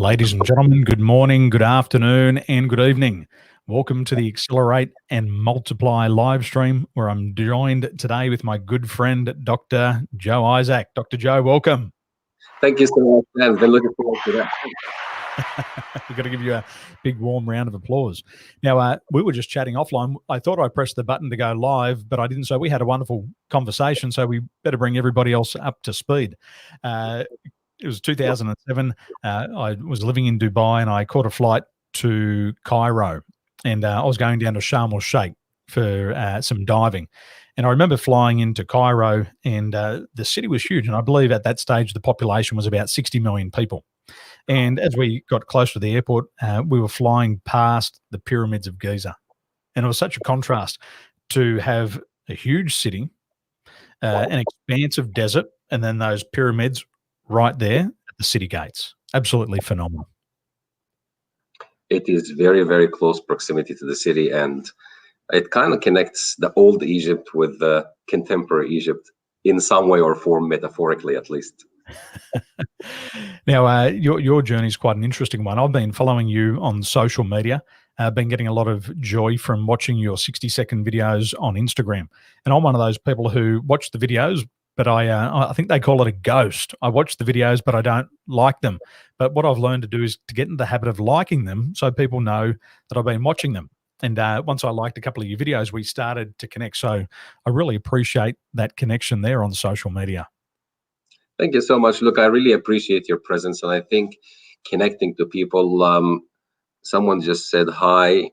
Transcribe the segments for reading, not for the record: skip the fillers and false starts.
Ladies and gentlemen, good morning, good afternoon, and good evening. Welcome to the Accelerate and Multiply live stream, where I'm joined today with my good friend, Dr. Joe Isaak. Dr. Joe, welcome. Thank you so much, man. I've been looking forward to that. We've got to give you a big warm round of applause. Now, we were just chatting offline. I thought I pressed the button to go live, but I didn't. So we had a wonderful conversation. So we better bring everybody else up to speed. It was 2007. I was living in Dubai and I caught a flight to Cairo, and I was going down to Sharm el Sheikh for some diving. And I remember flying into Cairo, and the city was huge. And I believe at that stage, the population was about 60 million people. And as we got close to the airport, we were flying past the pyramids of Giza. And it was such a contrast to have a huge city, an expanse of desert, and then those pyramids right there at the city gates. Absolutely phenomenal. It is very, very close proximity to the city, and it kind of connects the old Egypt with the contemporary Egypt in some way or form, metaphorically at least. Now, your journey is quite an interesting one. I've been following you on social media. I've been getting a lot of joy from watching your 60-second videos on Instagram. And I'm one of those people who watch the videos, but I think they call it a ghost. I watch the videos, but I don't like them. But what I've learned to do is to get in the habit of liking them so people know that I've been watching them. And once I liked a couple of your videos, we started to connect. So I really appreciate that connection there on social media. Thank you so much. Look, I really appreciate your presence, and I think connecting to people. Someone just said hi,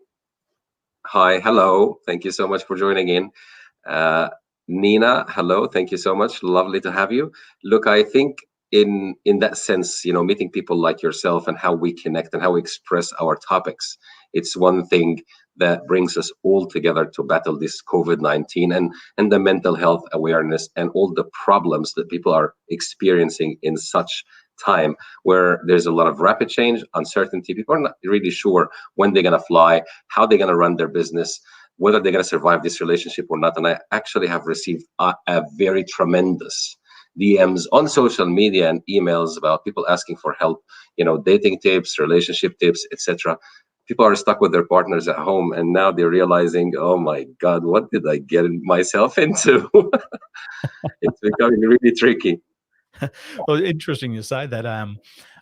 hello. Thank you so much for joining in. Nina, hello. Thank you so much. Lovely to have you. Look, I think in that sense, meeting people like yourself and how we connect and how we express our topics, it's one thing that brings us all together to battle this COVID-19 and the mental health awareness and all the problems that people are experiencing in such time where there's a lot of rapid change, uncertainty. People are not really sure when they're going to fly, how they're going to run their business, whether they're going to survive this relationship or not. And I actually have received a very tremendous DMs on social media and emails about people asking for help, dating tips, relationship tips, etc. People are stuck with their partners at home, and now they're realizing, oh my God, what did I get myself into? It's becoming really tricky. Well, interesting you say that.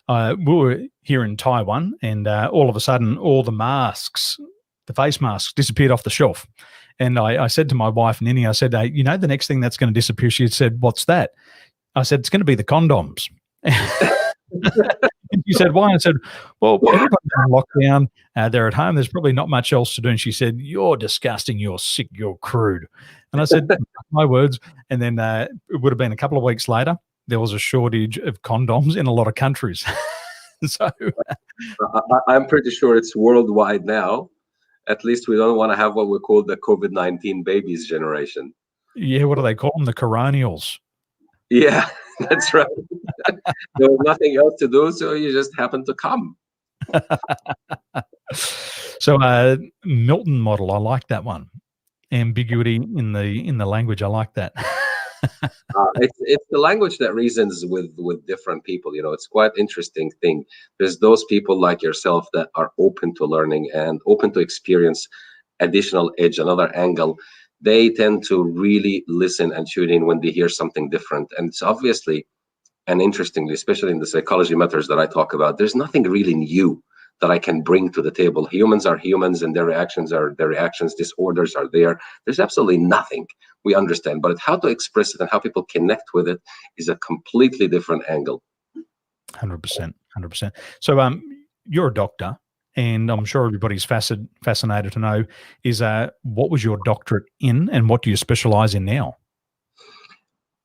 We were here in Taiwan, and all of a sudden, all the masks, the face masks, disappeared off the shelf. And I said to my wife, Nini, I said, the next thing that's going to disappear, she said, what's that? I said, it's going to be the condoms. And she said, why? I said, well, everybody's in lockdown. They're at home. There's probably not much else to do. And she said, you're disgusting. You're sick. You're crude. And I said, my words. And then it would have been a couple of weeks later, there was a shortage of condoms in a lot of countries. So I'm pretty sure it's worldwide now. At least we don't want to have what we call the COVID-19 babies generation. Yeah, what do they call them? The coronials. Yeah, that's right. There was nothing else to do, so you just happened to come. So Milton model, I like that one. Ambiguity in the language, I like that. It's the language that reasons with different people. It's quite interesting thing. There's those people like yourself that are open to learning and open to experience additional edge, another angle. They tend to really listen and tune in when they hear something different. And it's obviously, and interestingly, especially in the psychology matters that I talk about, there's nothing really new that I can bring to the table. Humans are humans, and their reactions are their reactions. Disorders are there. There's absolutely nothing we understand, but how to express it and how people connect with it is a completely different angle. 100%. So you're a doctor, and I'm sure everybody's fascinated to know is what was your doctorate in, and what do you specialize in now?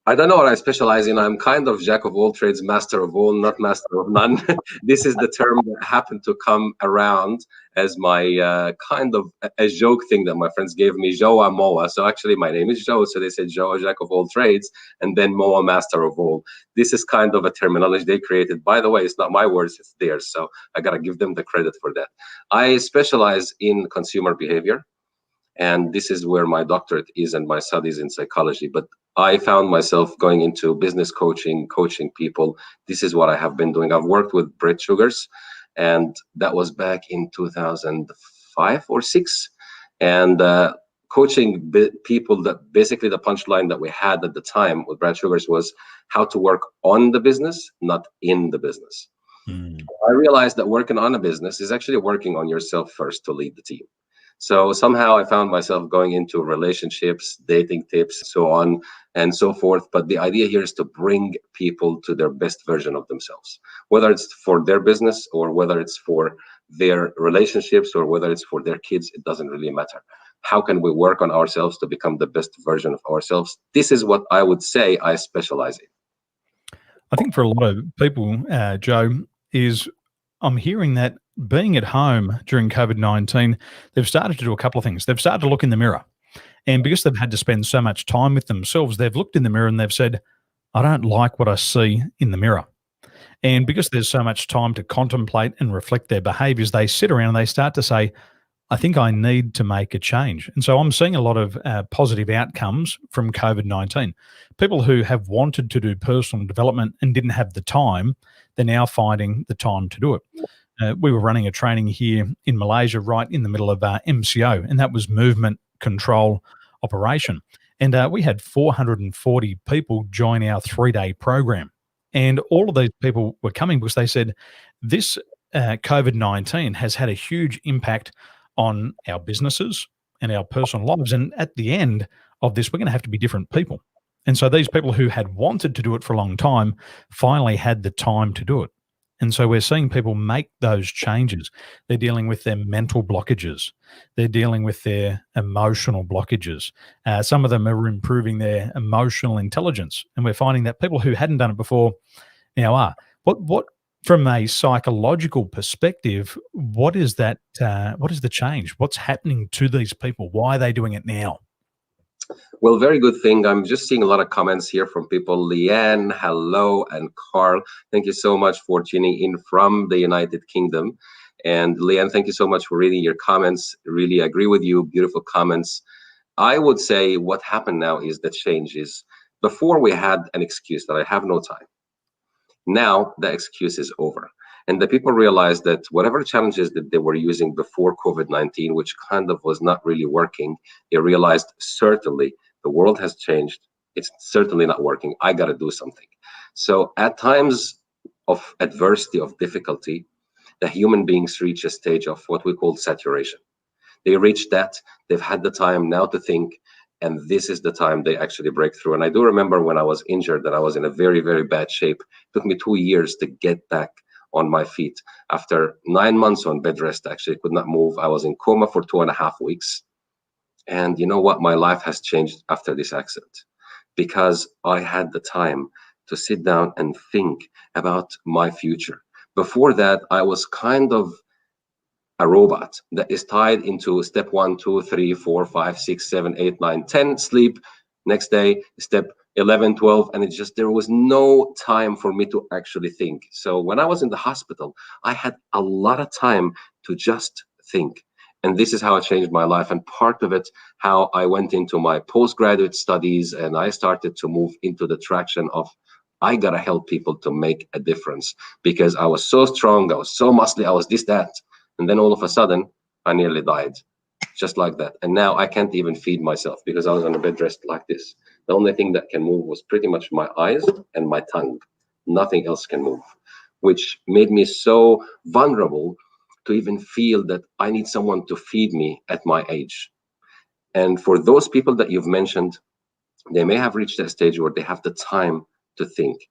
I don't know what I specialize in. I'm kind of jack of all trades, master of all, not master of none. This is the term that happened to come around as my kind of a joke thing that my friends gave me, Joa Moa. So actually my name is Joe. So they said Joa, jack of all trades, and then Moa, master of all. This is kind of a terminology they created. By the way, it's not my words, it's theirs. So I got to give them the credit for that. I specialize in consumer behavior. And this is where my doctorate is and my studies in psychology. But I found myself going into business coaching, coaching people. This is what I have been doing. I've worked with Brett Sugars, and that was back in 2005 or 6. And coaching people, that basically the punchline that we had at the time with Brad Sugars was how to work on the business, not in the business. I realized that working on a business is actually working on yourself first to lead the team. So somehow I found myself going into relationships, dating tips, so on and so forth. But the idea here is to bring people to their best version of themselves, whether it's for their business or whether it's for their relationships or whether it's for their kids. It doesn't really matter. How can we work on ourselves to become the best version of ourselves? This is what I would say I specialize in. I think for a lot of people, Joe, is I'm hearing that being at home during COVID-19, they've started to do a couple of things. They've started to look in the mirror. And because they've had to spend so much time with themselves, they've looked in the mirror and they've said, I don't like what I see in the mirror. And because there's so much time to contemplate and reflect their behaviors, they sit around and they start to say, I think I need to make a change. And so I'm seeing a lot of positive outcomes from COVID-19. People who have wanted to do personal development and didn't have the time, they're now finding the time to do it. We were running a training here in Malaysia right in the middle of MCO, and that was movement control operation. And we had 440 people join our 3-day program. And all of these people were coming because they said, this COVID-19 has had a huge impact on our businesses and our personal lives. And at the end of this, we're going to have to be different people. And so these people who had wanted to do it for a long time finally had the time to do it. And so we're seeing people make those changes. They're dealing with their mental blockages. They're dealing with their emotional blockages. Some of them are improving their emotional intelligence. And we're finding that people who hadn't done it before now are. What from a psychological perspective, what is that? What is the change? What's happening to these people? Why are they doing it now? Well, very good thing. I'm just seeing a lot of comments here from people. Leanne, hello, and Carl. Thank you so much for tuning in from the United Kingdom. And Leanne, thank you so much for reading your comments. Really agree with you. Beautiful comments. I would say what happened now is the change is before we had an excuse that I have no time. Now the excuse is over. And the people realized that whatever challenges that they were using before COVID-19, which kind of was not really working, they realized certainly the world has changed. It's certainly not working. I got to do something. So at times of adversity, of difficulty, the human beings reach a stage of what we call saturation. They reach that. They've had the time now to think. And this is the time they actually break through. And I do remember when I was injured that I was in a very, very bad shape. It took me 2 years to get back on my feet. After 9 months on bed rest, actually could not move. I was in coma for 2.5 weeks. And you know what? My life has changed after this accident because I had the time to sit down and think about my future. Before that, I was kind of a robot that is tied into step 1, 2, 3, 4, 5, 6, 7, 8, 9, 10, sleep. Next day, step 11, 12, and it's just there was no time for me to actually think. So when I was in the hospital, I had a lot of time to just think. And this is how it changed my life. And part of it, how I went into my postgraduate studies and I started to move into the traction of I gotta help people to make a difference because I was so strong, I was so muscly, I was this, that. And then all of a sudden, I nearly died, just like that. And now I can't even feed myself because I was on a bed rest like this. The only thing that can move was pretty much my eyes and my tongue. Nothing else can move, which made me so vulnerable to even feel that I need someone to feed me at my age. And for those people that you've mentioned, they may have reached that stage where they have the time to think.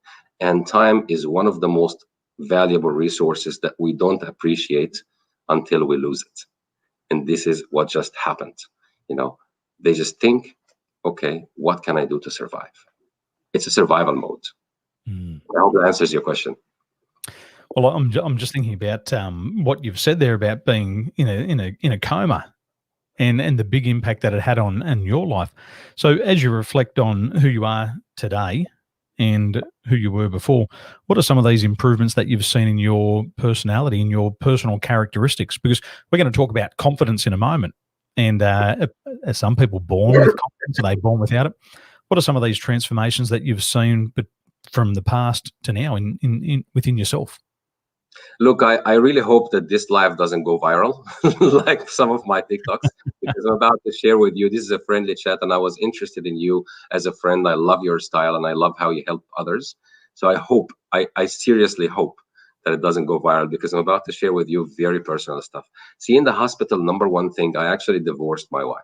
And time is one of the most valuable resources that we don't appreciate until we lose it. And this is what just happened. You know, they just think, okay, what can I do to survive? It's a survival mode. I hope that answers your question. Well, I'm just thinking about what you've said there about being in a coma and the big impact that it had on your life. So as you reflect on who you are today and who you were before, what are some of these improvements that you've seen in your personality, in your personal characteristics? Because we're going to talk about confidence in a moment. And are some people born with confidence? Are they born without it? What are some of these transformations that you've seen, but from the past to now, in within yourself? Look, I really hope that this live doesn't go viral like some of my TikToks, because I'm about to share with you. This is a friendly chat, and I was interested in you as a friend. I love your style, and I love how you help others. So I hope, I seriously hope that it doesn't go viral, because I'm about to share with you very personal stuff. See, in the hospital, number one thing, I actually divorced my wife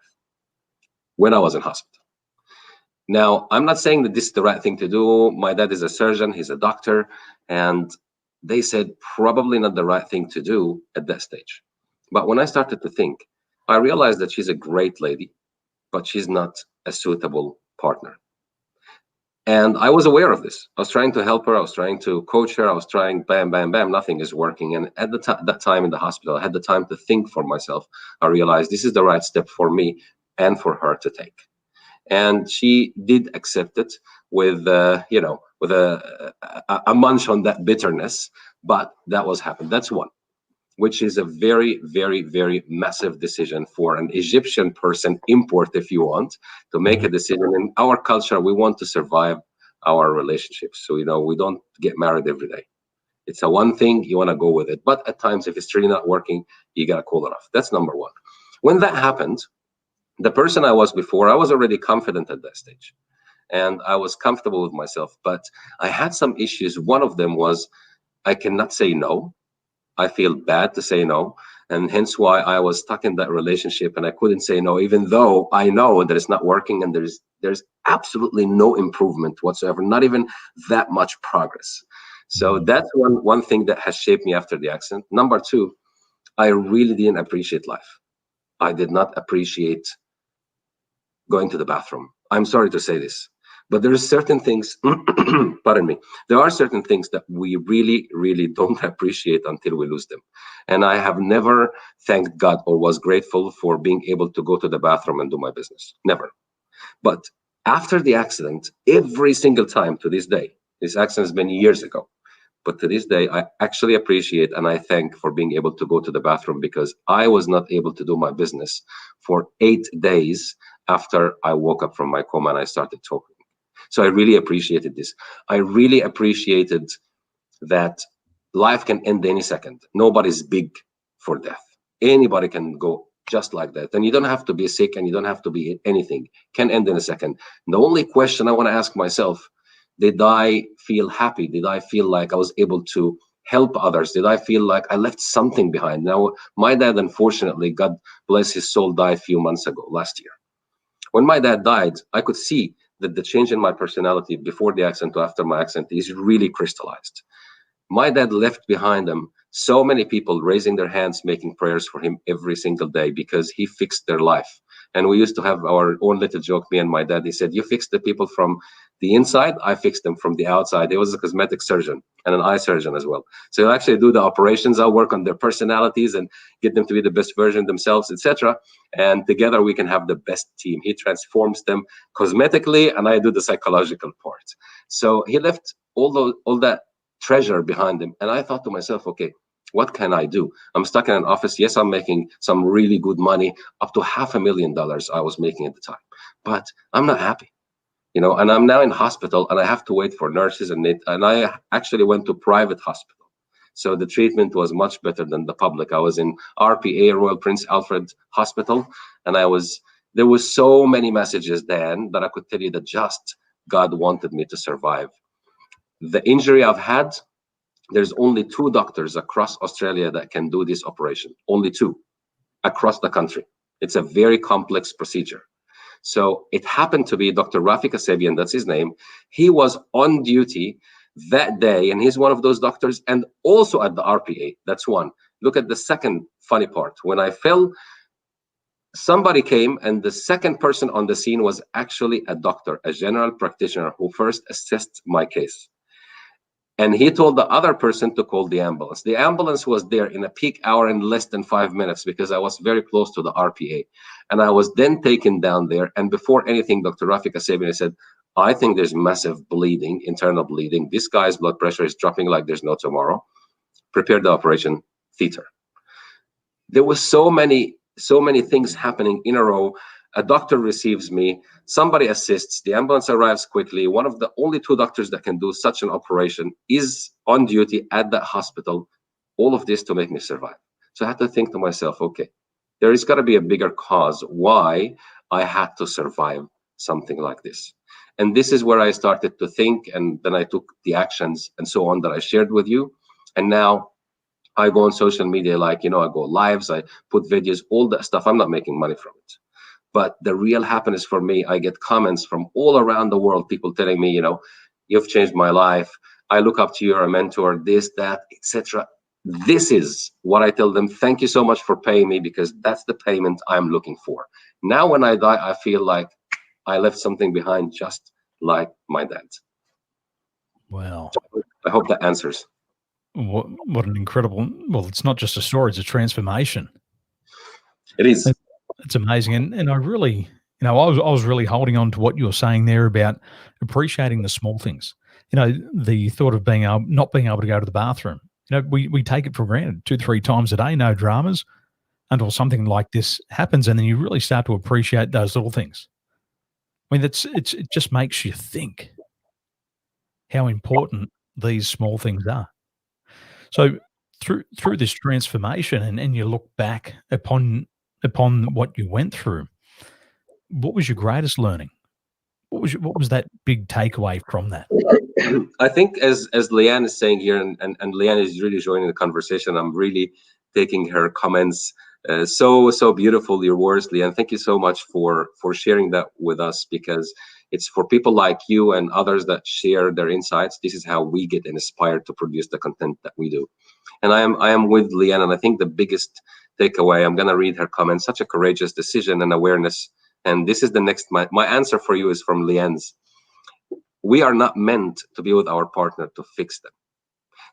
when I was in hospital. Now, I'm not saying that this is the right thing to do. My dad is a surgeon, he's a doctor, and they said probably not the right thing to do at that stage. But when I started to think, I realized that she's a great lady, but she's not a suitable partner. And I was aware of this. I was trying to help her. I was trying to coach her. I was trying, bam, bam, bam, nothing is working. And at that time in the hospital, I had the time to think for myself. I realized this is the right step for me and for her to take. And she did accept it with, with a munch on that bitterness. But that was happened. That's one, which is a very, very, very massive decision for an Egyptian person, import if you want, to make a decision. In our culture, we want to survive our relationships. So, we don't get married every day. It's a one thing, you want to go with it. But at times, if it's really not working, you got to call it off. That's number one. When that happened, the person I was before, I was already confident at that stage. And I was comfortable with myself. But I had some issues. One of them was I cannot say no. I feel bad to say no, and hence why I was stuck in that relationship, and I couldn't say no, even though I know that it's not working and there's absolutely no improvement whatsoever, not even that much progress. So that's one thing that has shaped me after the accident. Number two, I really didn't appreciate life. I did not appreciate going to the bathroom. I'm sorry to say this, but there are certain things, pardon me, there are certain things that we really, really don't appreciate until we lose them. And I have never thanked God or was grateful for being able to go to the bathroom and do my business. Never. But after the accident, every single time to this day, this accident has been years ago, but to this day, I actually appreciate and I thank for being able to go to the bathroom, because I was not able to do my business for 8 days after I woke up from my coma and I started talking. So I really appreciated this. I really appreciated that life can end any second. Nobody's big for death. Anybody can go just like that. And you don't have to be sick and you don't have to be anything. Can end in a second. And the only question I want to ask myself, did I feel happy? Did I feel like I was able to help others? Did I feel like I left something behind? Now, my dad, unfortunately, God bless his soul, died a few months ago, last year. When my dad died, I could see that the change in my personality before the accident to after my accident is really crystallized. My dad left behind him so many people raising their hands, making prayers for him every single day, because he fixed their life. And we used to have our own little joke, me and my dad. He said, you fix the people from the inside, I fixed them from the outside. He was a cosmetic surgeon and an eye surgeon as well. So he'll actually do the operations. I'll work on their personalities and get them to be the best version themselves, etc. And together we can have the best team. He transforms them cosmetically, and I do the psychological part. So he left all that treasure behind him. And I thought to myself, okay, what can I do? I'm stuck in an office. Yes, I'm making some really good money, up to $500,000 I was making at the time, but I'm not happy, and I'm now in hospital and I have to wait for nurses, and I actually went to private hospital. So the treatment was much better than the public. I was in RPA, Royal Prince Alfred Hospital, and there was so many messages then that I could tell you that just God wanted me to survive. The injury I've had, there's only 2 doctors across Australia that can do this operation. Only 2 across the country. It's a very complex procedure. So it happened to be Dr. Rafik Asebian, that's his name. He was on duty that day, and he's one of those doctors, and also at the RPA. That's one. Look at the second funny part. When I fell, somebody came, and the second person on the scene was actually a doctor, a general practitioner, who first assessed my case. And he told the other person to call the ambulance. The ambulance was there in a peak hour in less than 5 minutes, because I was very close to the RPA. And I was then taken down there. And before anything, Dr. Rafik Asebian said, I think there's massive bleeding, internal bleeding. This guy's blood pressure is dropping like there's no tomorrow. Prepare the operation theater. There was so many so many things happening in a row. A doctor receives me, somebody assists, the ambulance arrives quickly. One of the only two doctors that can do such an operation is on duty at that hospital. All of this to make me survive. So I had to think to myself, okay, there is got to be a bigger cause why I had to survive something like this. And this is where I started to think, and then I took the actions and so on that I shared with you. And now I go on social media, like, I go lives, I put videos, all that stuff. I'm not making money from it. But the real happiness for me, I get comments from all around the world, people telling me, you've changed my life. I look up to you, you're a mentor, this, that, etc. This is what I tell them. Thank you so much for paying me, because that's the payment I'm looking for. Now, when I die, I feel like I left something behind, just like my dad. Wow. I hope that answers. What an incredible, well, it's not just a story, it's a transformation. It is. It's amazing. And I really, I was really holding on to what you were saying there about appreciating the small things. The thought of not being able to go to the bathroom. We take it for granted 2-3 times a day, no dramas, until something like this happens, and then you really start to appreciate those little things. I mean, it just makes you think how important these small things are. So through this transformation, and you look back upon what you went through, what was your greatest learning? What was that big takeaway from that? I think, as Leanne is saying here, and Leanne is really joining the conversation. I'm really taking her comments. So beautiful, your words, Leanne. Thank you so much for sharing that with us, because it's for people like you and others that share their insights. This is how we get inspired to produce the content that we do. And I am with Leanne, and I think the biggest takeaway, I'm gonna read her comments. Such a courageous decision and awareness. And this is the next, my answer for you is from Leanne's. We are not meant to be with our partner to fix them.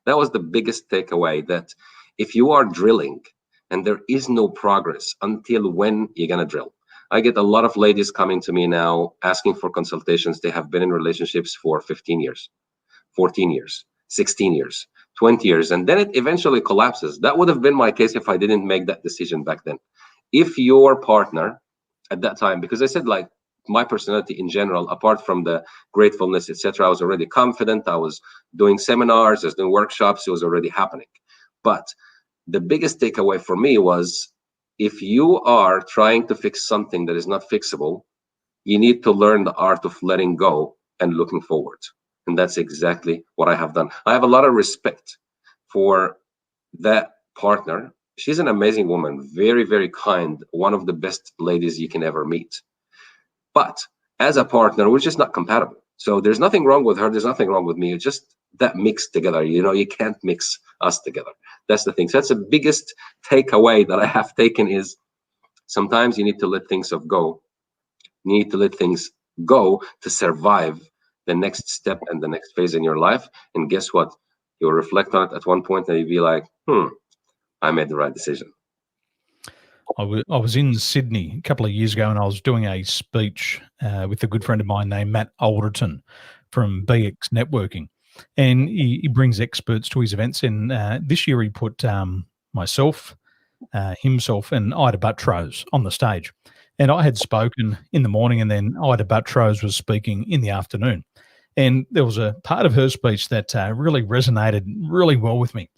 That was the biggest takeaway, that if you are drilling and there is no progress, until when you're gonna drill? I get a lot of ladies coming to me now asking for consultations. They have been in relationships for 15 years, 14 years, 16 years, 20 years, and then it eventually collapses. That would have been my case if I didn't make that decision back then. If your partner at that time, because I said, like, my personality in general, apart from the gratefulness, etc., I was already confident. I was doing seminars, I was doing workshops. It was already happening. But the biggest takeaway for me was, if you are trying to fix something that is not fixable, you need to learn the art of letting go and looking forward. And that's exactly what I have done. I have a lot of respect for that partner. She's an amazing woman, very, very kind, one of the best ladies you can ever meet. But as a partner, we're just not compatible. So there's nothing wrong with her. There's nothing wrong with me. It's just that mixed together. You can't mix us together. That's the thing. So that's the biggest takeaway that I have taken, is sometimes you need to let things go. You need to let things go to survive the next step and the next phase in your life. And guess what? You'll reflect on it at one point and you'll be like, I made the right decision. I was in Sydney a couple of years ago, and I was doing a speech with a good friend of mine named Matt Alderton from BX Networking, and he brings experts to his events. And this year he put myself, himself, and Ida Buttrose on the stage. And I had spoken in the morning, and then Ida Buttrose was speaking in the afternoon. And there was a part of her speech that really resonated really well with me.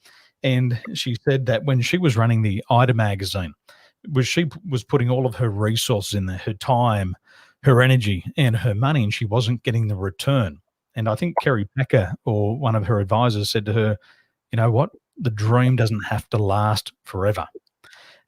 And she said that when she was running the Ida magazine, she was putting all of her resources in there, her time, her energy, and her money, and she wasn't getting the return. And I think Kerry Packer, or one of her advisors, said to her, you know what? The dream doesn't have to last forever.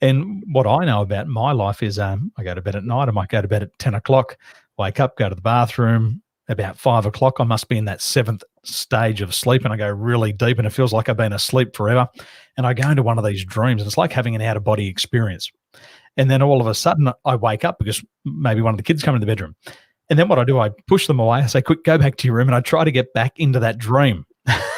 And what I know about my life is I go to bed at night. I might go to bed at 10 o'clock, wake up, go to the bathroom. About 5 o'clock, I must be in that 7th stage of sleep, and I go really deep, and it feels like I've been asleep forever. And I go into one of these dreams, and it's like having an out-of-body experience. And then all of a sudden, I wake up because maybe one of the kids come in the bedroom. And then what I do, I push them away. I say, quick, go back to your room, and I try to get back into that dream. I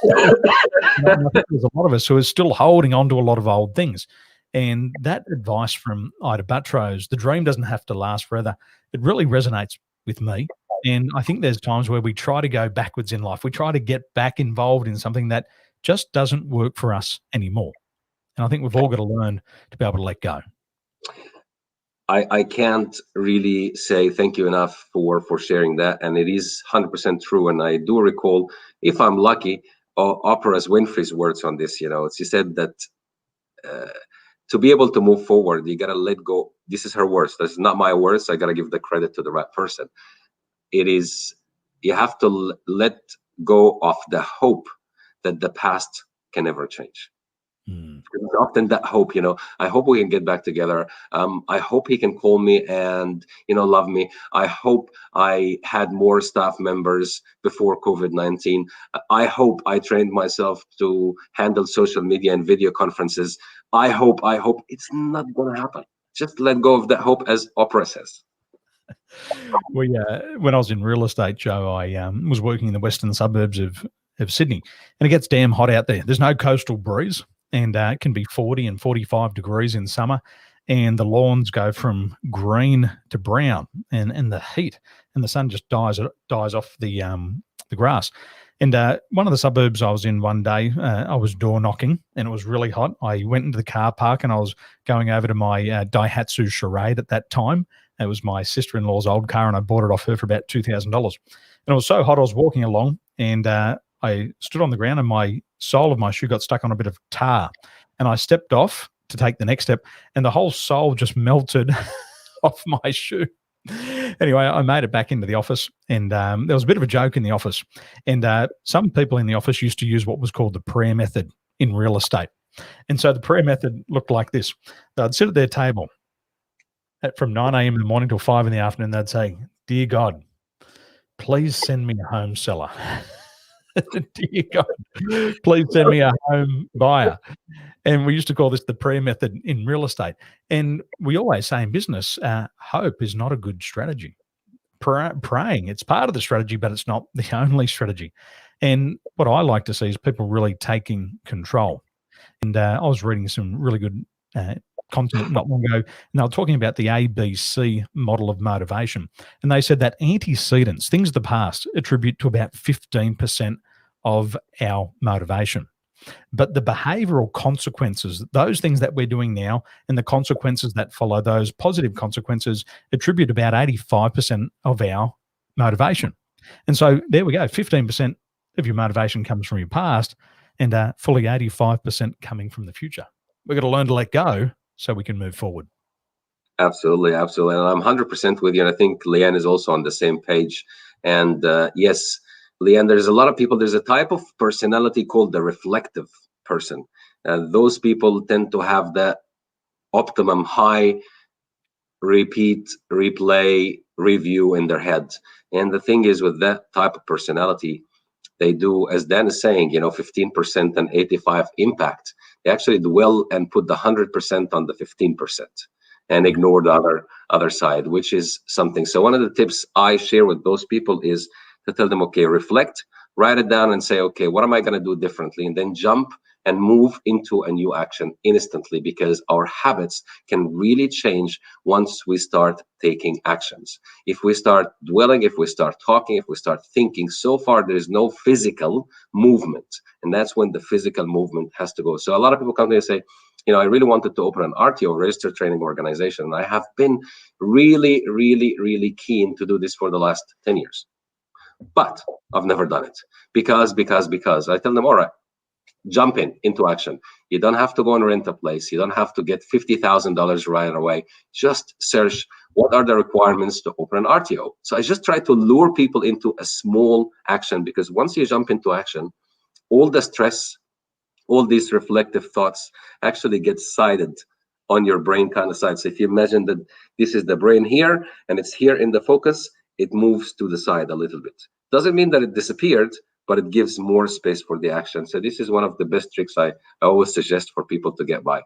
think there's a lot of us who are still holding on to a lot of old things. And that advice from Ida Buttrose, the dream doesn't have to last forever, it really resonates with me. And I think there's times where we try to go backwards in life. We try to get back involved in something that just doesn't work for us anymore. And I think we've all got to learn to be able to let go. I can't really say thank you enough for sharing that, and it is 100% true. And I do recall, if I'm lucky, Oprah's Winfrey's words on this. She said that to be able to move forward, you gotta let go. This is her words. This is not my words. I gotta give the credit to the right person. It is, you have to let go of the hope that the past can never change. Often that hope, I hope we can get back together. I hope he can call me and love me. I hope I had more staff members before COVID-19. I hope I trained myself to handle social media and video conferences. I hope it's not going to happen. Just let go of that hope, as Oprah says. When I was in real estate, Joe, I was working in the western suburbs of Sydney, and it gets damn hot out there. There's no coastal breeze, and it can be 40 and 45 degrees in summer, and the lawns go from green to brown, and the heat and the sun just dies off the grass. And one of the suburbs I was in one day, I was door knocking, and it was really hot. I went into the car park, and I was going over to my Daihatsu Charade at that time. It was my sister-in-law's old car, and I bought it off her for about $2,000. And it was so hot, I was walking along, and I stood on the ground, and my sole of my shoe got stuck on a bit of tar. And I stepped off to take the next step, and the whole sole just melted off my shoe. Anyway, I made it back into the office, and there was a bit of a joke in the office. And some people in the office used to use what was called the prayer method in real estate. And so the prayer method looked like this. They'd sit at their table from 9 a.m. in the morning till 5 in the afternoon. They'd say, "Dear God, please send me a home seller." "Dear God, please send me a home buyer." And we used to call this the prayer method in real estate. And we always say in business, hope is not a good strategy. Praying, it's part of the strategy, but it's not the only strategy. And what I like to see is people really taking control. And I was reading some really good content not long ago, and they were talking about the ABC model of motivation. And they said that antecedents, things of the past, attribute to about 15% of our motivation. But the behavioral consequences, those things that we're doing now and the consequences that follow, those positive consequences, attribute about 85% of our motivation. And so there we go, 15% of your motivation comes from your past, and fully 85% coming from the future. We've got to learn to let go so we can move forward. Absolutely. And I'm 100% with you. And I think Leanne is also on the same page. And yes, Leanne, there's a lot of people, there's a type of personality called the reflective person. Those people tend to have that optimum high repeat, replay, review in their head. And the thing is, with that type of personality, they do, as Dan is saying, 15% and 85 impact. They actually dwell and put the 100% on the 15% and ignore the other side, which is something. So one of the tips I share with those people is to tell them, okay, reflect, write it down and say, okay, what am I going to do differently? And then jump and move into a new action instantly, because our habits can really change once we start taking actions. If we start dwelling, if we start talking, if we start thinking, so far there is no physical movement. And that's when the physical movement has to go. So a lot of people come to me and say, I really wanted to open an RTO, registered training organization. And I have been really, really, really keen to do this for the last 10 years. But I've never done it because I tell them, all right, jump into action. You don't have to go and rent a place. You don't have to get $50,000 right away. Just search what are the requirements to open an RTO. So I just try to lure people into a small action, because once you jump into action, all the stress, all these reflective thoughts actually get sided on your brain kind of side. So if you imagine that this is the brain here and it's here in the focus, it moves to the side a little bit. Doesn't mean that it disappeared, but it gives more space for the action. So this is one of the best tricks I always suggest for people to get by.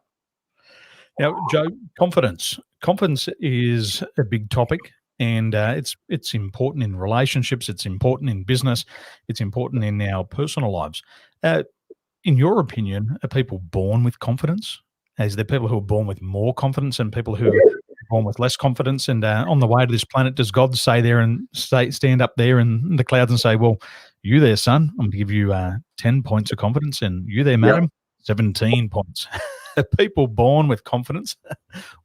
Now, Joe, confidence. Confidence is a big topic, and it's important in relationships. It's important in business. It's important in our personal lives. In your opinion, are people born with confidence? Is there people who are born with more confidence and people who are born with less confidence? And on the way to this planet, does God stand up there in the clouds and say, well, you there, son, I'm going to give you 10 points of confidence, and you there, madam, 17 points? people born with confidence,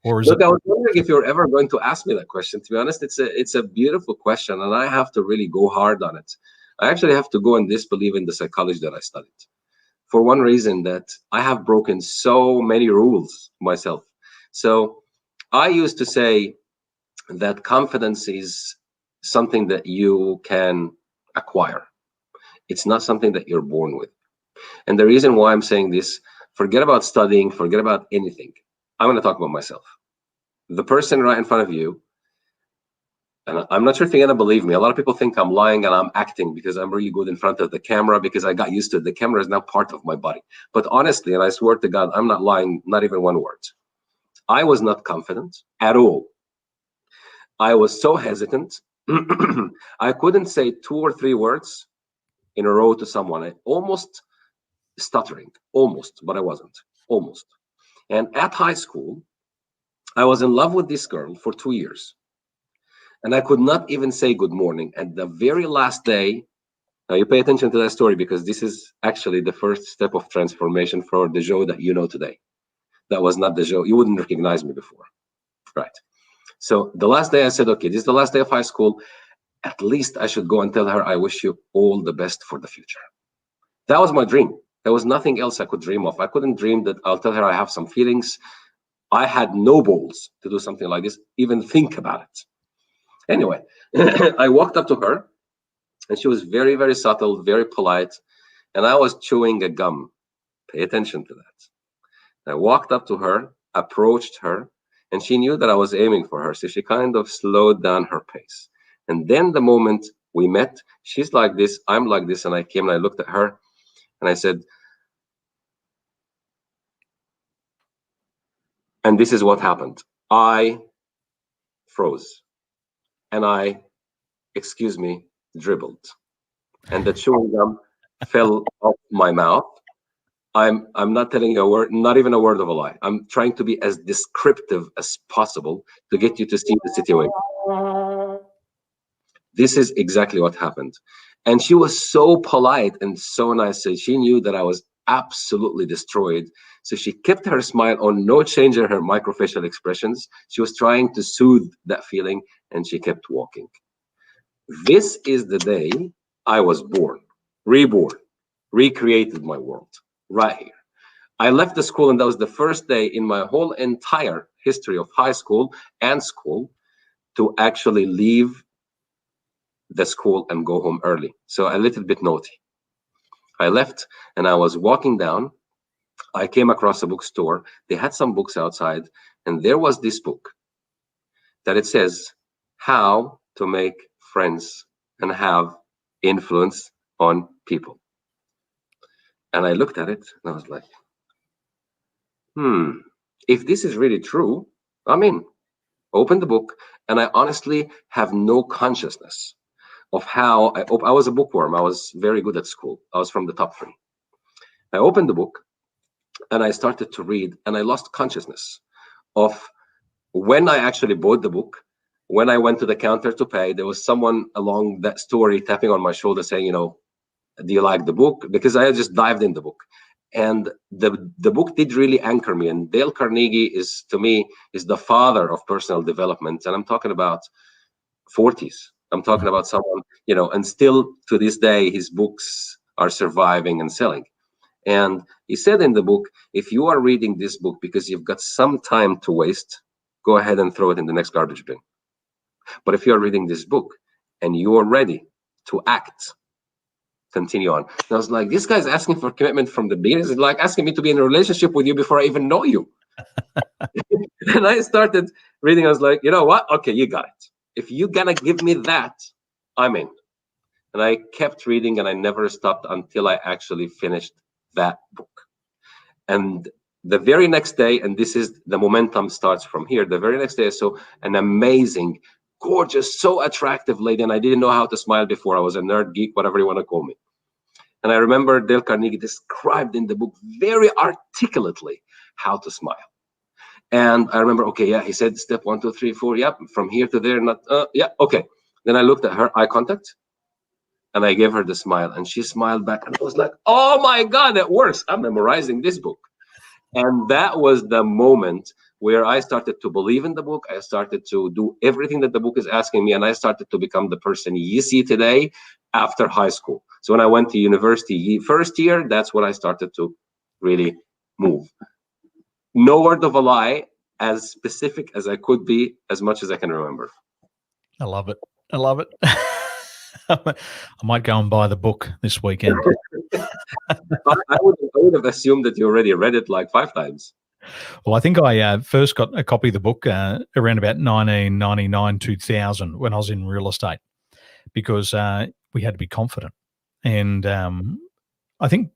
or is Look, it? I was wondering if you're ever going to ask me that question. To be honest, it's a beautiful question, and I have to really go hard on it. I actually have to go and disbelieve in the psychology that I studied, for one reason, that I have broken so many rules myself. So I used to say that confidence is something that you can acquire. It's not something that you're born with. And the reason why I'm saying this, forget about studying, forget about anything. I'm going to talk about myself. The person right in front of you, and I'm not sure if you're going to believe me. A lot of people think I'm lying and I'm acting because I'm really good in front of the camera because I got used to it. The camera is now part of my body. But honestly, and I swear to God, I'm not lying, not even one word. I was not confident at all. I was so hesitant. I couldn't say 2 or 3 words in a row to someone. I almost stuttering, almost, but I wasn't, almost. And at high school, I was in love with this girl for 2 years. And I could not even say good morning. And the very last day, now you pay attention to that story because this is actually the first step of transformation for the Joe that you know today. That was not the Joe. You wouldn't recognize me before. Right. So the last day I said, okay, this is the last day of high school. At least I should go and tell her I wish you all the best for the future. That was my dream. There was nothing else I could dream of. I couldn't dream that I'll tell her I have some feelings. I had no balls to do something like this, even think about it. Anyway, I walked up to her, and she was very, very subtle, very polite, and I was chewing a gum. Pay attention to that. I walked up to her, approached her, and she knew that I was aiming for her, so she kind of slowed down her pace. And then the moment we met, she's like this, I'm like this, and I came and I looked at her, and I said, and this is what happened. I froze, and I, excuse me, dribbled. And the chewing gum fell off my mouth. I'm not telling you a word, not even a word of a lie. I'm trying to be as descriptive as possible to get you to see the situation. This is exactly what happened. And she was so polite and so nice. So she knew that I was absolutely destroyed. So she kept her smile on, no change in her microfacial expressions. She was trying to soothe that feeling, and she kept walking. This is the day I was born, reborn, recreated my world right here. I left the school, and that was the first day in my whole entire history of high school and school to actually leave the school and go home early. So a little bit naughty. I left and I was walking down. I came across a bookstore. They had some books outside, and there was this book that it says how to make friends and have influence on people. And I looked at it and I was like, if this is really true, I'm in. Open the book, and I honestly have no consciousness of how I was a bookworm. I was very good at school. I was from the top 3. I opened the book and I started to read, and I lost consciousness of when I actually bought the book. When I went to the counter to pay, there was someone along that story tapping on my shoulder saying, you know, do you like the book? Because I just dived in the book. And the book did really anchor me. And Dale Carnegie is, to me, is the father of personal development. And I'm talking about 40s. I'm talking about someone, you know, and still to this day, his books are surviving and selling. And he said in the book, if you are reading this book because you've got some time to waste, go ahead and throw it in the next garbage bin. But if you're reading this book and you are ready to act, continue on. And I was like, this guy's asking for commitment from the beginning. It's like asking me to be in a relationship with you before I even know you. And I started reading. I was like, you know what? Okay, you got it. If you're gonna give me that, I'm in. And I kept reading, and I never stopped until I actually finished that book. And the very next day, and this is the momentum starts from here, the very next day I saw an amazing, gorgeous, so attractive lady, and I didn't know how to smile before. I was a nerd, geek, whatever you want to call me. And I remember Dale Carnegie described in the book very articulately how to smile. And I remember, okay, yeah, he said step 1, 2, 3, 4, yeah, from here to there, not, yeah, okay. Then I looked at her, eye contact, and I gave her the smile, and she smiled back, and I was like, oh my God, that works. I'm memorizing this book. And that was the moment where I started to believe in the book. I started to do everything that the book is asking me, and I started to become the person you see today after high school. So when I went to university first year, that's when I started to really move. No word of a lie, as specific as I could be, as much as I can remember. I love it. I love it. I might go and buy the book this weekend. I would have assumed that you already read it like 5 times. Well, I think I first got a copy of the book around about 1999, 2000 when I was in real estate, because we had to be confident. And I think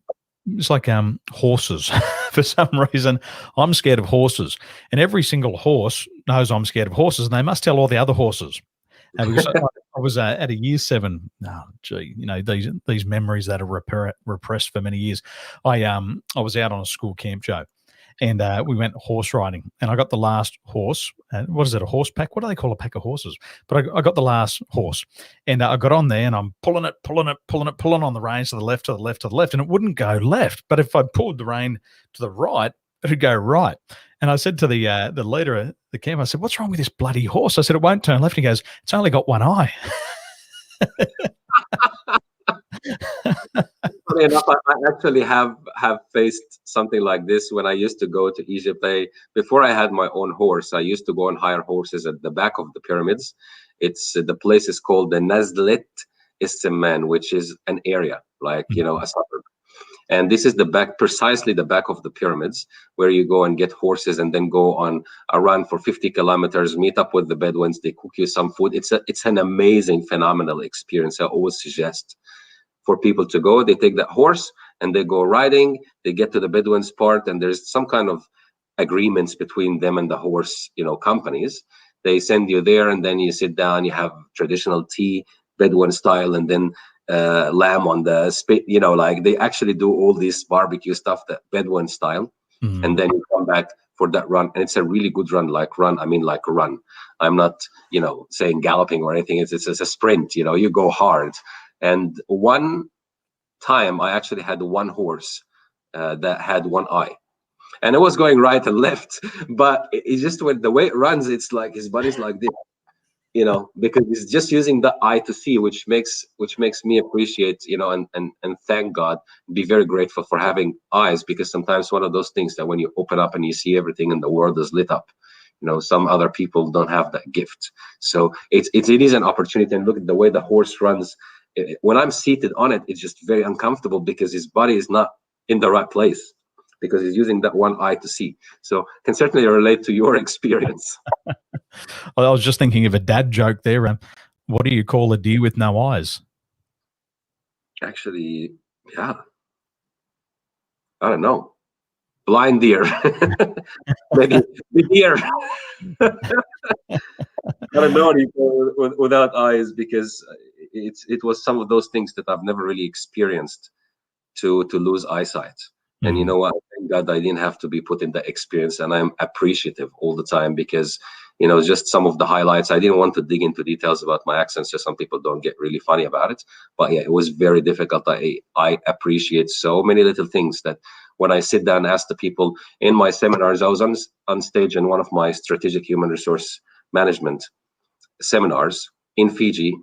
it's like horses. For some reason, I'm scared of horses. And every single horse knows I'm scared of horses, and they must tell all the other horses. Because I was at a year 7. Oh, gee, these memories that are repressed for many years. I was out on a school camp, Joe, and we went horse riding, and I got the last horse. What is it, a horse pack? What do they call a pack of horses? But I got the last horse, and I got on there, and I'm pulling on the reins to the left, and it wouldn't go left. But if I pulled the rein to the right, it'd go right. And I said to the leader of the camp, I said, "What's wrong with this bloody horse?" I said, "It won't turn left." He goes, "It's only got one eye." Funny enough, I actually have faced something like this when I used to go to Egypt. Before I had my own horse, I used to go and hire horses at the back of the pyramids. The place is called the Nazlet Isseman, which is an area like a suburb. And this is precisely the back of the pyramids, where you go and get horses and then go on a run for 50 kilometers, meet up with the Bedouins, they cook you some food. It's an amazing, phenomenal experience. I always suggest for people to go. They take that horse and they go riding, they get to the Bedouins part, and there's some kind of agreements between them and the horse, companies. They send you there, and then you sit down, you have traditional tea, Bedouin style, and then lamb on the spit, like they actually do all this barbecue stuff, that Bedouin style. And then you come back for that run, and it's a really good run. I mean like run. I'm not saying galloping or anything. It's a sprint. You go hard. And one time I actually had one horse that had one eye, and it was going right and left, but it just, when the way it runs, it's like his body's like this, because he's just using the eye to see, which makes me appreciate, and thank God, be very grateful for having eyes, because sometimes one of those things that when you open up and you see everything in the world is lit up, some other people don't have that gift. So it is an opportunity. And look at the way the horse runs. When I'm seated on it, it's just very uncomfortable because his body is not in the right place, because he's using that one eye to see. So can certainly relate to your experience. I was just thinking of a dad joke there. What do you call a deer with no eyes? Actually, yeah. I don't know. Blind deer. Maybe the deer. I don't know without eyes, because it was some of those things that I've never really experienced to lose eyesight. And you know what? Thank God I didn't have to be put in that experience, and I'm appreciative all the time, because just some of the highlights. I didn't want to dig into details about my accents, so some people don't get really funny about it. But yeah, it was very difficult. I appreciate so many little things that when I sit down and ask the people in my seminars, I was on stage in one of my strategic human resource management seminars in Fiji.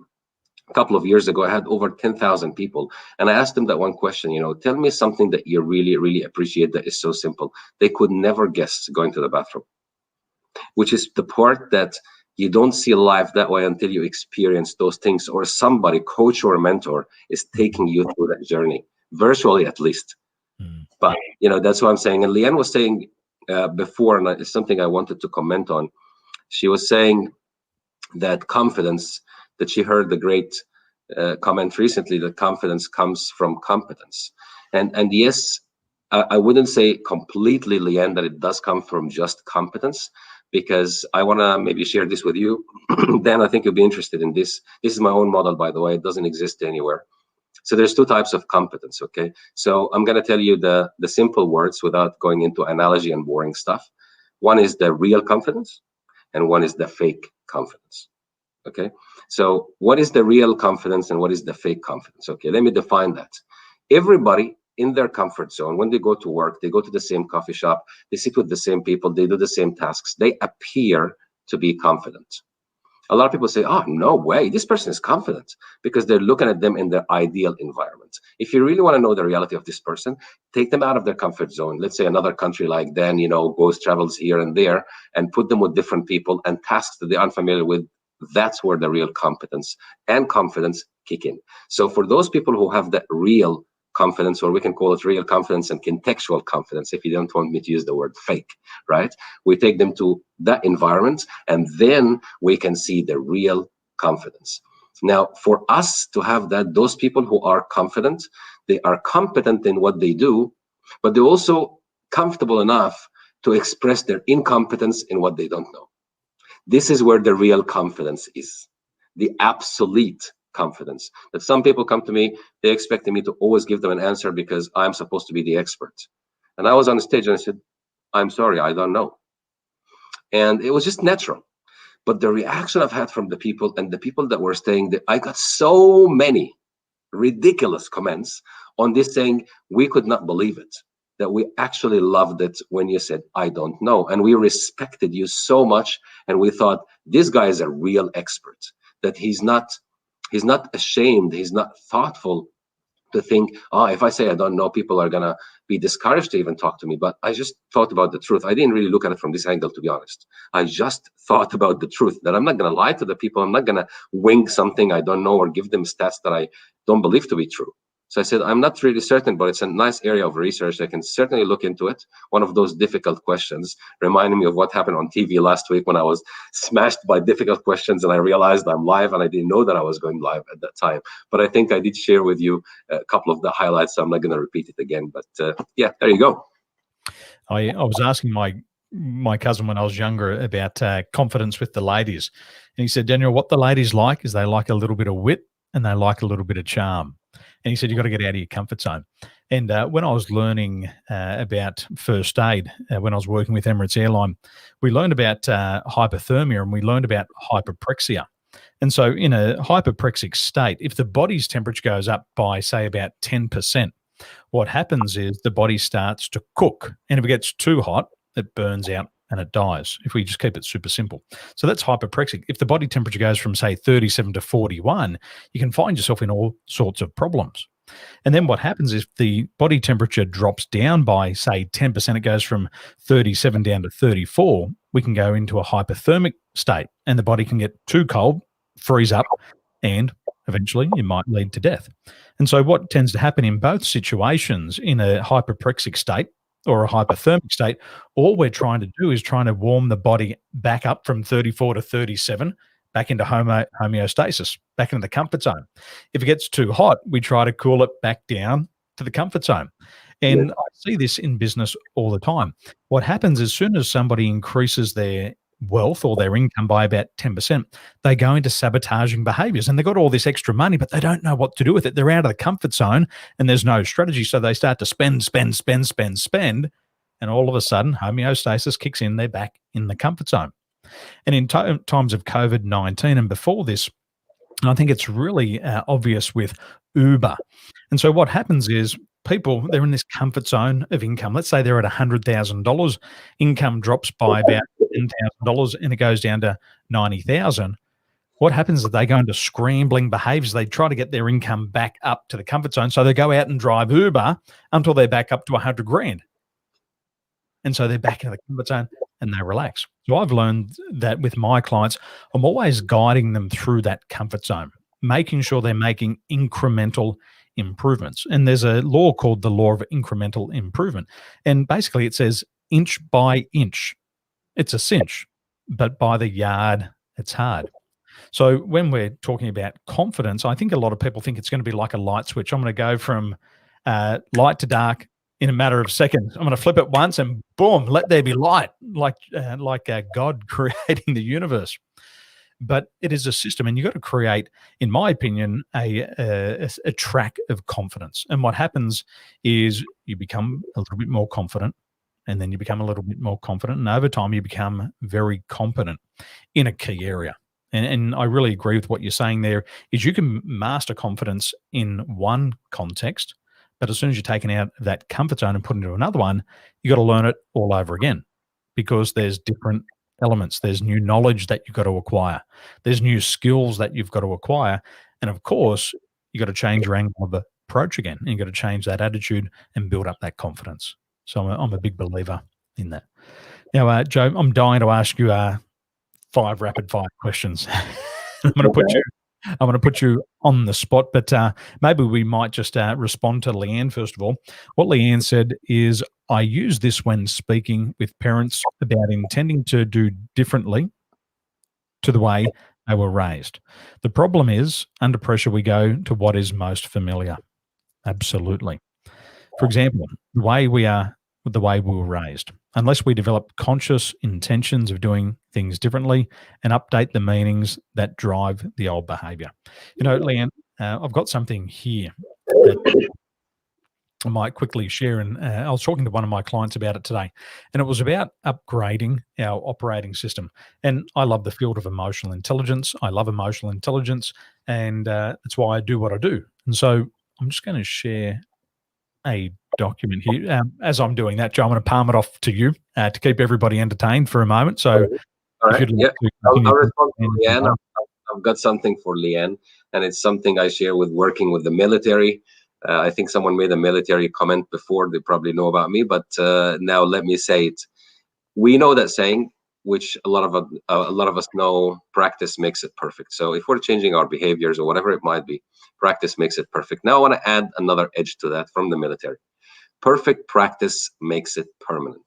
A couple of years ago, I had over 10,000 people, and I asked them that one question, tell me something that you really, really appreciate that is so simple. They could never guess going to the bathroom, which is the part that you don't see life that way until you experience those things, or somebody, coach or mentor, is taking you through that journey, virtually at least. But, that's what I'm saying. And Leanne was saying before, and it's something I wanted to comment on. She was saying that confidence, that she heard the great comment recently, that confidence comes from competence. And yes, I wouldn't say completely, Leanne, that it does come from just competence, because I want to maybe share this with you. Dan, I think you'll be interested in this. This is my own model, by the way. It doesn't exist anywhere. So there's 2 types of competence, okay? So I'm going to tell you the simple words without going into analogy and boring stuff. One is the real confidence, and one is the fake confidence, okay? So what is the real confidence and what is the fake confidence? Okay, let me define that. Everybody in their comfort zone. When they go to work, they go to the same coffee shop, they sit with the same people, they do the same tasks, they appear to be confident. A lot of people say, oh, no way, this person is confident, because they're looking at them in their ideal environment. If you really want to know the reality of this person, take them out of their comfort zone. Let's say another country like Dan, travels here and there, and put them with different people and tasks that they're unfamiliar with. That's where the real competence and confidence kick in. So for those people who have that real confidence, or we can call it real confidence and contextual confidence, if you don't want me to use the word fake, right? We take them to that environment, and then we can see the real confidence. Now, for us to have that, those people who are confident, they are competent in what they do, but they're also comfortable enough to express their incompetence in what they don't know. This is where the real confidence is, the absolute confidence. That some people come to me, they expecting me to always give them an answer because I'm supposed to be the expert. And I was on the stage and I said, I'm sorry, I don't know. And it was just natural. But the reaction I've had from the people, and the people that were staying there, I got so many ridiculous comments on this, saying we could not believe it, that we actually loved it when you said, I don't know. And we respected you so much. And we thought, this guy is a real expert, that he's not ashamed, he's not thoughtful to think, if I say I don't know, people are gonna be discouraged to even talk to me. But I just thought about the truth. I didn't really look at it from this angle, to be honest. I just thought about the truth, that I'm not gonna lie to the people. I'm not gonna wing something I don't know or give them stats that I don't believe to be true. So I said, I'm not really certain, but it's a nice area of research. I can certainly look into it. One of those difficult questions reminded me of what happened on TV last week when I was smashed by difficult questions and I realized I'm live, and I didn't know that I was going live at that time. But I think I did share with you a couple of the highlights, so I'm not going to repeat it again. But yeah, there you go. I was asking my cousin when I was younger about confidence with the ladies. And he said, Daniel, what the ladies like is they like a little bit of wit and they like a little bit of charm. And he said, you've got to get out of your comfort zone. And when I was learning about first aid, when I was working with Emirates Airline, we learned about hypothermia, and we learned about hypoprexia. And so in a hypoprexic state, if the body's temperature goes up by, say, about 10%, what happens is the body starts to cook. And if it gets too hot, it burns out and it dies, if we just keep it super simple. So that's hypoprexic. If the body temperature goes from, say, 37 to 41, you can find yourself in all sorts of problems. And then what happens is the body temperature drops down by, say, 10%. It goes from 37 down to 34. We can go into a hypothermic state, and the body can get too cold, freeze up, and eventually it might lead to death. And so what tends to happen in both situations, in a hypoprexic state or a hypothermic state, all we're trying to do is trying to warm the body back up from 34 to 37, back into homeostasis, back into the comfort zone. If it gets too hot, we try to cool it back down to the comfort zone. And I see this in business all the time. What happens as soon as somebody increases their wealth or their income by about 10%, they go into sabotaging behaviors, and they've got all this extra money, but they don't know what to do with it. They're out of the comfort zone and there's no strategy. So they start to spend. And all of a sudden, homeostasis kicks in. They're back in the comfort zone. And in times of COVID-19 and before this, I think it's really obvious with Uber. And so what happens is people, they're in this comfort zone of income. Let's say they're at $100,000. Income drops by about $10,000 and it goes down to $90,000. What happens is they go into scrambling behaviors. They try to get their income back up to the comfort zone. So they go out and drive Uber until they're back up to $100,000. And so they're back in the comfort zone and they relax. So I've learned that with my clients, I'm always guiding them through that comfort zone, making sure they're making incremental improvements. And there's a law called the law of incremental improvement. And basically it says inch by inch, it's a cinch, but by the yard, it's hard. So when we're talking about confidence, I think a lot of people think it's going to be like a light switch. I'm going to go from light to dark in a matter of seconds. I'm going to flip it once and boom, let there be light, like God creating the universe. But it is a system, and you've got to create, in my opinion, a track of confidence. And what happens is you become a little bit more confident, and then you become a little bit more confident, and over time you become very competent in a key area. And I really agree with what you're saying there, is you can master confidence in one context, But as soon as you're taken out of that comfort zone and put into another one, you got to learn it all over again, because there's different elements. There's new knowledge that you've got to acquire. There's new skills that you've got to acquire. And of course, you got to change your angle of approach again. And you've got to change that attitude and build up that confidence. So I'm a big believer in that. Now, Joe, I'm dying to ask you 5 rapid fire questions. I'm going to put you on the spot, but maybe we might just respond to Leanne first of all. What Leanne said is, I use this when speaking with parents about intending to do differently to the way they were raised. The problem is, under pressure, we go to what is most familiar. Absolutely. For example, the way we were raised. Unless we develop conscious intentions of doing things differently and update the meanings that drive the old behavior. You know, Leanne, I've got something here that I might quickly share. And I was talking to one of my clients about it today, and it was about upgrading our operating system. And I love the field of emotional intelligence. I love emotional intelligence, and that's why I do what I do. And so I'm just going to share a document here. As I'm doing that, Joe, I'm going to palm it off to you to keep everybody entertained for a moment. So, all right, if you'd like I'll respond to Leanne. I've got something for Leanne, and it's something I share with working with the military. I think someone made a military comment before. They probably know about me, but now let me say it. We know that saying, which a lot of us know, practice makes it perfect. So if we're changing our behaviors or whatever it might be, practice makes it perfect. Now I want to add another edge to that from the military. Perfect practice makes it permanent.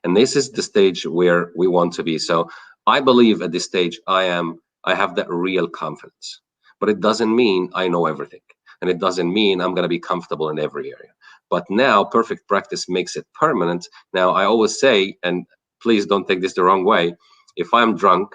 And this is the stage where we want to be. So I believe at this stage, I have that real confidence, but it doesn't mean I know everything. And it doesn't mean I'm going to be comfortable in every area. But now perfect practice makes it permanent. Now I always say, and please don't take this the wrong way, if I'm drunk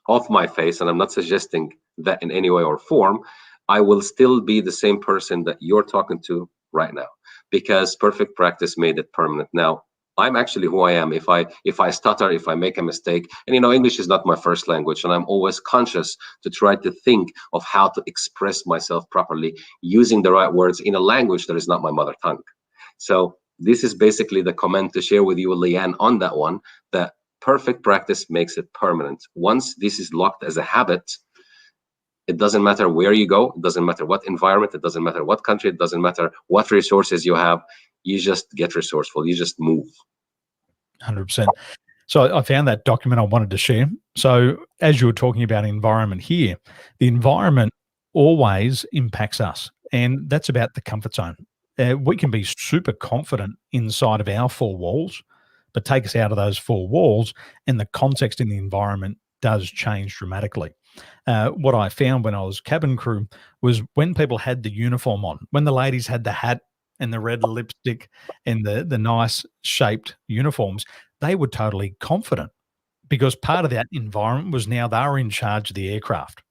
off my face, and I'm not suggesting that in any way or form, I will still be the same person that you're talking to right now, because perfect practice made it permanent. Now, I'm actually who I am. If I stutter, if I make a mistake, and English is not my first language, and I'm always conscious to try to think of how to express myself properly using the right words in a language that is not my mother tongue. So this is basically the comment to share with you, Leanne, on that one, that perfect practice makes it permanent. Once this is locked as a habit, it doesn't matter where you go, it doesn't matter what environment, it doesn't matter what country, it doesn't matter what resources you have, you just get resourceful, you just move. 100%. So I found that document I wanted to share. So as you were talking about environment here, the environment always impacts us, and that's about the comfort zone. We can be super confident inside of our 4 walls, but take us out of those 4 walls, and the context in the environment does change dramatically. What I found when I was cabin crew was when people had the uniform on, when the ladies had the hat and the red lipstick and the nice shaped uniforms, they were totally confident, because part of that environment was now they were in charge of the aircraft.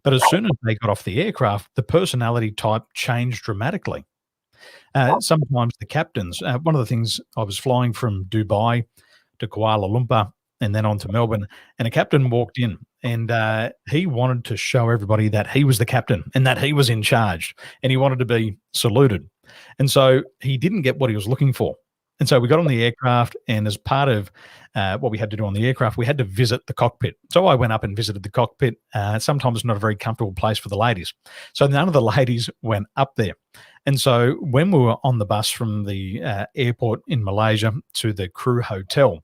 But as soon as they got off the aircraft, the personality type changed dramatically. Sometimes the captains, one of the things, I was flying from Dubai to Kuala Lumpur and then on to Melbourne, and a captain walked in, and he wanted to show everybody that he was the captain and that he was in charge, and he wanted to be saluted. And so he didn't get what he was looking for. And so we got on the aircraft, and as part of what we had to do on the aircraft, we had to visit the cockpit. So I went up and visited the cockpit. Sometimes not a very comfortable place for the ladies. So none of the ladies went up there. And so when we were on the bus from the airport in Malaysia to the crew hotel,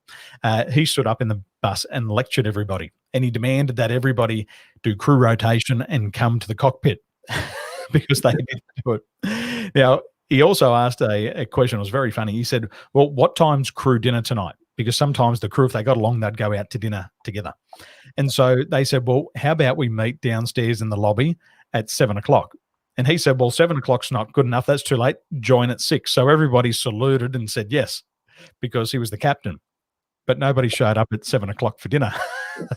he stood up in the bus and lectured everybody. And he demanded that everybody do crew rotation and come to the cockpit because they didn't do it. Now, he also asked a question. It was very funny. He said, well, what time's crew dinner tonight? Because sometimes the crew, if they got along, they'd go out to dinner together. And so they said, well, how about we meet downstairs in the lobby at 7 o'clock? And he said, well, 7 o'clock's not good enough. That's too late. Join at 6. So everybody saluted and said yes, because he was the captain. But nobody showed up at 7 o'clock for dinner.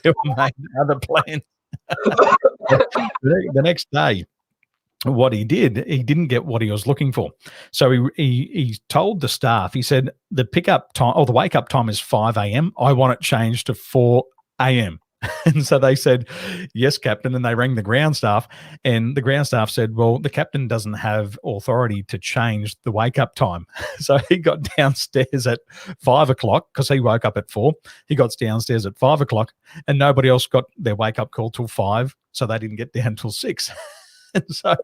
They made other plans. The next day, what he did, he didn't get what he was looking for. So he told the staff, he said, the pickup time or the wake up time is 5 a.m. I want it changed to 4 a.m. And so they said, yes, Captain. And they rang the ground staff, and the ground staff said, well, the captain doesn't have authority to change the wake up time. So he got downstairs at 5 o'clock because he woke up at 4. He got downstairs at 5 o'clock, and nobody else got their wake up call till 5. So they didn't get down till 6. And so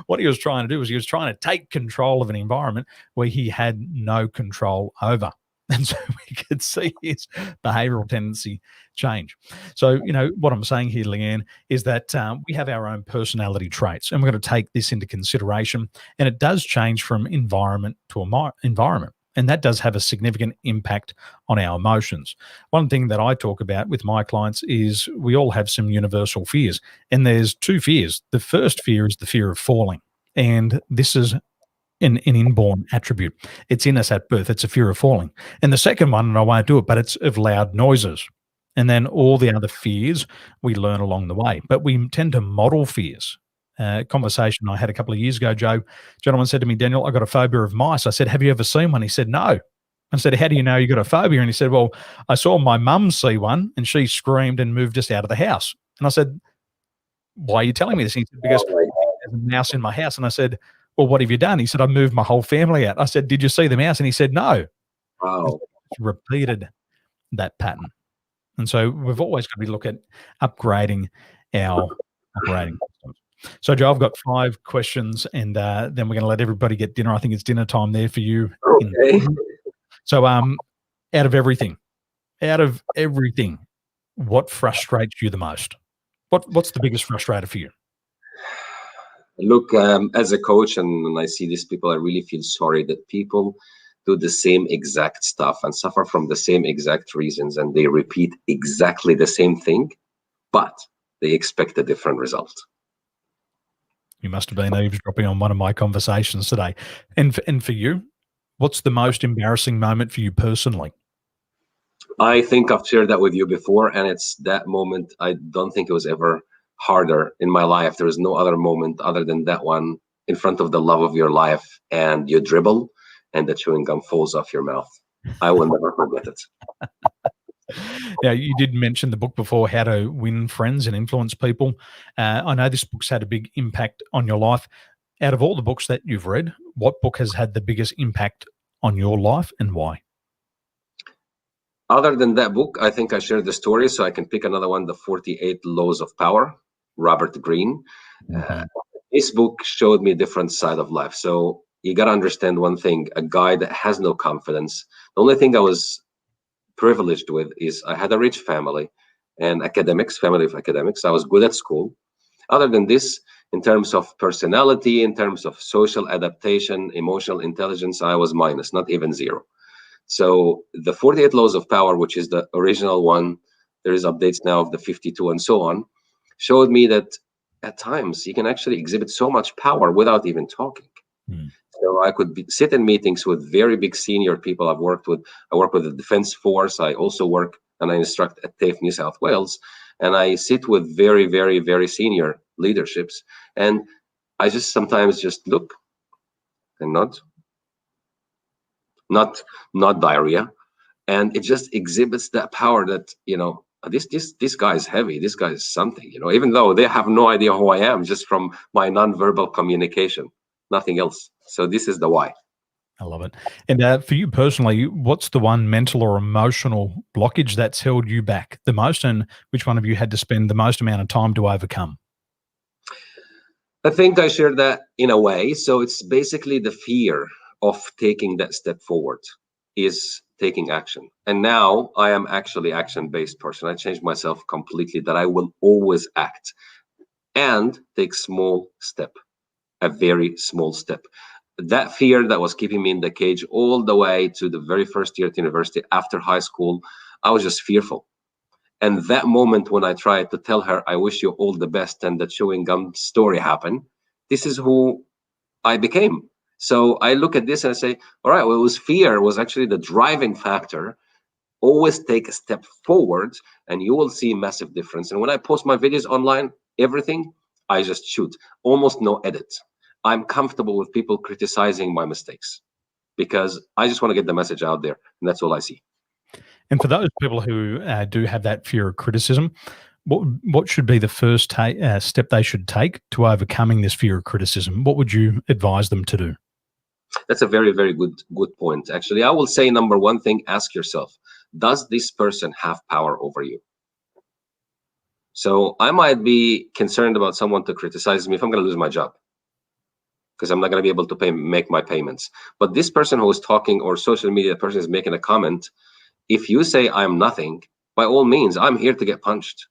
what he was trying to do was he was trying to take control of an environment where he had no control over. And so we could see his behavioral tendency change. So, what I'm saying here, Leanne, is that we have our own personality traits, and we're going to take this into consideration. And it does change from environment to environment. And that does have a significant impact on our emotions. One thing that I talk about with my clients is we all have some universal fears. And there's 2 fears. The first fear is the fear of falling. And this is an inborn attribute. It's in us at birth. It's a fear of falling. And the second one, and I won't do it, but it's of loud noises. And then all the other fears we learn along the way. But we tend to model fears. Conversation I had a couple of years ago, Joe, gentleman said to me, Daniel, I got a phobia of mice. I said, have you ever seen one? He said, no. I said, how do you know you got a phobia? And he said, well, I saw my mum see one and she screamed and moved us out of the house. And I said, why are you telling me this? He said, because there's a mouse in my house. And I said, well, what have you done? He said, I moved my whole family out. I said, did you see the mouse? And he said, no. Wow. Repeated that pattern. And so we've always got to be looking at upgrading our operating systems. So, Joe, I've got 5 questions, and then we're going to let everybody get dinner. I think it's dinner time there for you. Okay. So, out of everything, what frustrates you the most? What's the biggest frustrator for you? Look, as a coach, and when I see these people, I really feel sorry that people do the same exact stuff and suffer from the same exact reasons, and they repeat exactly the same thing, but they expect a different result. You must have been eavesdropping on one of my conversations today. And for you, what's the most embarrassing moment for you personally? I think I've shared that with you before, and it's that moment. I don't think it was ever harder in my life. There is no other moment other than that one in front of the love of your life, and you dribble and the chewing gum falls off your mouth. I will never forget it. Now, you did mention the book before, How to Win Friends and Influence People. I know this book's had a big impact on your life. Out of all the books that you've read, what book has had the biggest impact on your life and why? Other than that book, I think I shared the story, so I can pick another one, The 48 Laws of Power, Robert Greene. This book showed me a different side of life. So you got to understand one thing, a guy that has no confidence. The only thing I was privileged with is I had a rich family and family of academics. I was good at school. Other than this, in terms of personality, in terms of social adaptation, emotional intelligence, I was minus, not even 0. So the 48 Laws of Power, which is the original one, there is updates now of the 52 and so on, showed me that at times you can actually exhibit so much power without even talking. So I could sit in meetings with very big senior people I've worked with. I work with the Defense Force. I also work and I instruct at TAFE New South Wales. And I sit with very, very, very senior leaderships. And I just sometimes just look and nod. Not diarrhea. And it just exhibits that power that, this guy is heavy. This guy is something, even though they have no idea who I am, just from my nonverbal communication, nothing else. So this is the why. I love it. And for you personally, what's the one mental or emotional blockage that's held you back the most, and which one of you had to spend the most amount of time to overcome? I think I shared that in a way. So it's basically the fear of taking that step forward is taking action. And now I am actually action-based person. I changed myself completely, that I will always act and take small step, a very small step. That fear that was keeping me in the cage all the way to the very first year at university, after high school, I was just fearful. And that moment when I tried to tell her, I wish you all the best, and the chewing gum story happened, this is who I became. So I look at this and I say, all right, well, it was fear was actually the driving factor. Always take a step forward and you will see a massive difference. And when I post my videos online, everything, I just shoot, almost no edit. I'm comfortable with people criticizing my mistakes because I just want to get the message out there, and that's all I see. And for those people who do have that fear of criticism, what should be the first step they should take to overcoming this fear of criticism? What would you advise them to do? That's a very, very good point. Actually, I will say number one thing, ask yourself, does this person have power over you? So I might be concerned about someone to criticize me if I'm going to lose my job, because I'm not going to be able to make my payments. But this person who is talking, or social media person is making a comment, if you say I'm nothing, by all means, I'm here to get punched.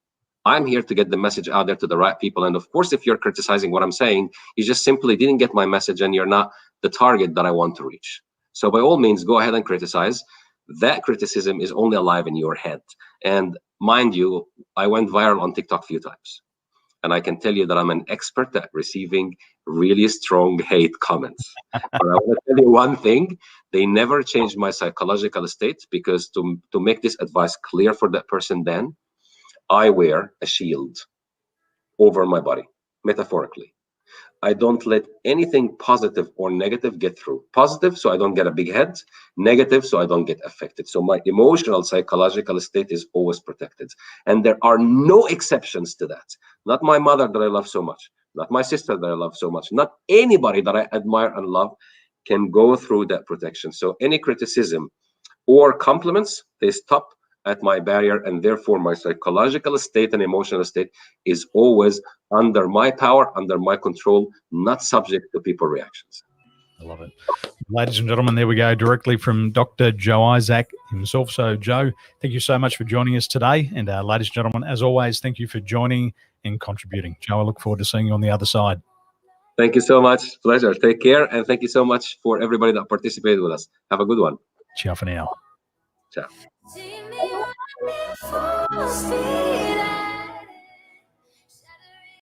I'm here to get the message out there to the right people. And of course, if you're criticizing what I'm saying, you just simply didn't get my message and you're not the target that I want to reach. So by all means, go ahead and criticize. That criticism is only alive in your head. And mind you, I went viral on TikTok a few times. And I can tell you that I'm an expert at receiving really strong hate comments. But I want to tell you one thing, they never changed my psychological state, because to make this advice clear for that person, then I wear a shield over my body, metaphorically. I don't let anything positive or negative get through. Positive, so I don't get a big head. Negative, so I don't get affected. So my emotional, psychological state is always protected. And there are no exceptions to that. Not my mother that I love so much. Not my sister that I love so much. Not anybody that I admire and love can go through that protection. So any criticism or compliments, they stop at my barrier, and therefore my psychological state and emotional state is always under my power, under my control, not subject to people's reactions. I love it. Ladies and gentlemen, there we go, directly from Dr. Joe Isaak himself. So, Joe, thank you so much for joining us today. And ladies and gentlemen, as always, thank you for joining and contributing. Joe, I look forward to seeing you on the other side. Thank you so much. Pleasure. Take care. And thank you so much for everybody that participated with us. Have a good one. Ciao for now. Ciao.